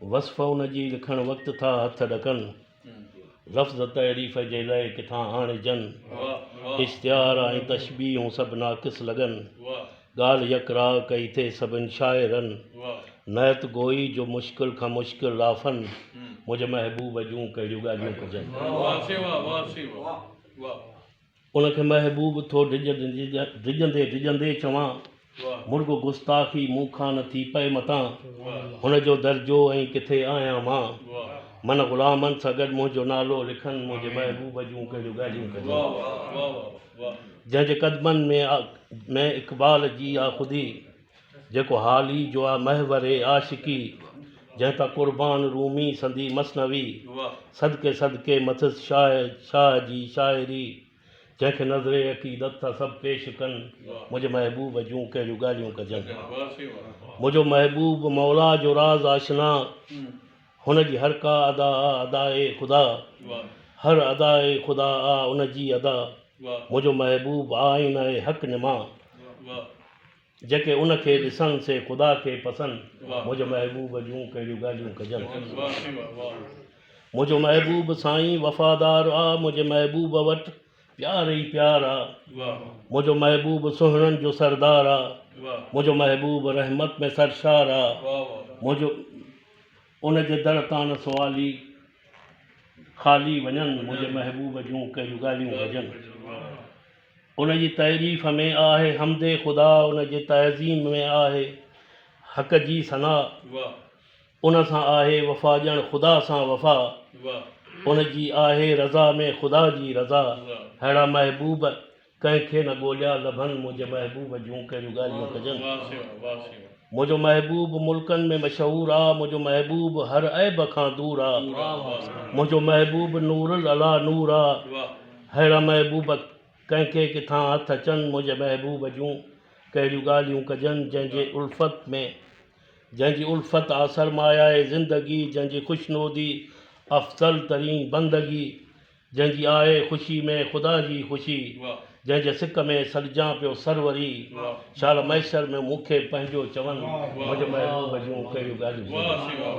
वसफ़ उन जी लिखण वक़्तु था हथ ॾकनि लफ़्ज़ तहरीफ़ जे लाइ किथां आणिजनि इश्तिहार ऐं तशबीहूं सभु नाक़िस लॻनि ॻाल्हि यकरा कई थिए सभिनि शाइरनि नयत गोई जो मुश्किल खां मुश्किल लाफ़नि मुंहिंजे महबूब जूं कहिड़ियूं ॻाल्हियूं कजनि उनखे महबूब थो डिॼंदे डिॼंदे चवां मुर्गो गुस्ताखी मूंखां न थी पए मतां हुनजो दर्जो ऐं किथे आहियां मां मन ग़ुलामनि सां गॾु मुंहिंजो नालो लिखनि मुंहिंजे महबूब जूं कहिड़ियूं ॻाल्हियूं कजनि जंहिंजे क़दमनि में इक़बाल जी आहे ख़ुदी जेको हाल ई जो आहे महवरे आशिकी जंहिं तां क़ुर्बान रूमी संदी मसनवी सदके सदके मथस शाह जी शाइरी जंहिंखे नज़रे अक़ीदत था सभु पेश कनि मुंहिंजे महबूब जूं कहिड़ियूं ॻाल्हियूं कजनि मुंहिंजो महबूब मौला जो राज़ आशना हुनजी हर का अदा अदाए ख़ुदा हर अदाए ख़ुदा आ उनजी अदा मुंहिंजो महबूब आईन हक़ निमा जेके उनखे ॾिसनि से ख़ुदा खे पसंदि मुंहिंजे महबूब जूं कहिड़ियूं ॻाल्हियूं कजनि मुंहिंजो महबूब साईं वफ़ादार आहे मुंहिंजे महबूब वटि प्यार ई प्यार आहे मुंहिंजो महबूब सुहिणनि जो सरदार आहे मुंहिंजो महबूब रहमत में सरशार आहे मुंहिंजो उनजे दर तां न सुवाली ख़ाली वञनि मुंहिंजे महबूब जूं कहिड़ियूं ॻाल्हियूं कजनि उनजी तारीफ़ में आहे हमदे ख़ुदा उनजे तहज़ीम में आहे हक़ जी सना उन सां आहे वफ़ा ॼण ख़ुदा सां वफ़ा उनजी आहे रज़ा में ख़ुदा जी रज़ा अहिड़ा महबूब कंहिंखे न ॻोल्हिया लभनि मुंहिंजे महबूब जूं कहिड़ियूं ॻाल्हियूं कजनि मुंहिंजो महबूब मुल्कनि में मशहूरु आहे मुंहिंजो महबूब हर ऐब खां दूर आहे मुंहिंजो महबूब नूरुल अला नूर आहे अहिड़ा महबूब कंहिंखे किथां हथ अचनि मुंहिंजे महबूब जूं कहिड़ियूं ॻाल्हियूं कजनि जंहिंजी उल्फत आहे सरमाया ज़िंदगी जंहिंजी ख़ुशनूदी अफ़ज़ल तरीन बंदगी जंहिंजी आहे ख़ुशी में ख़ुदा जी ख़ुशी जंहिंजे सिक में सॾिजां पियो सरवरी शाल मैशर में मूंखे पंहिंजो चवनि मुंहिंजे महबूब जूं कहिड़ियूं ॻाल्हियूं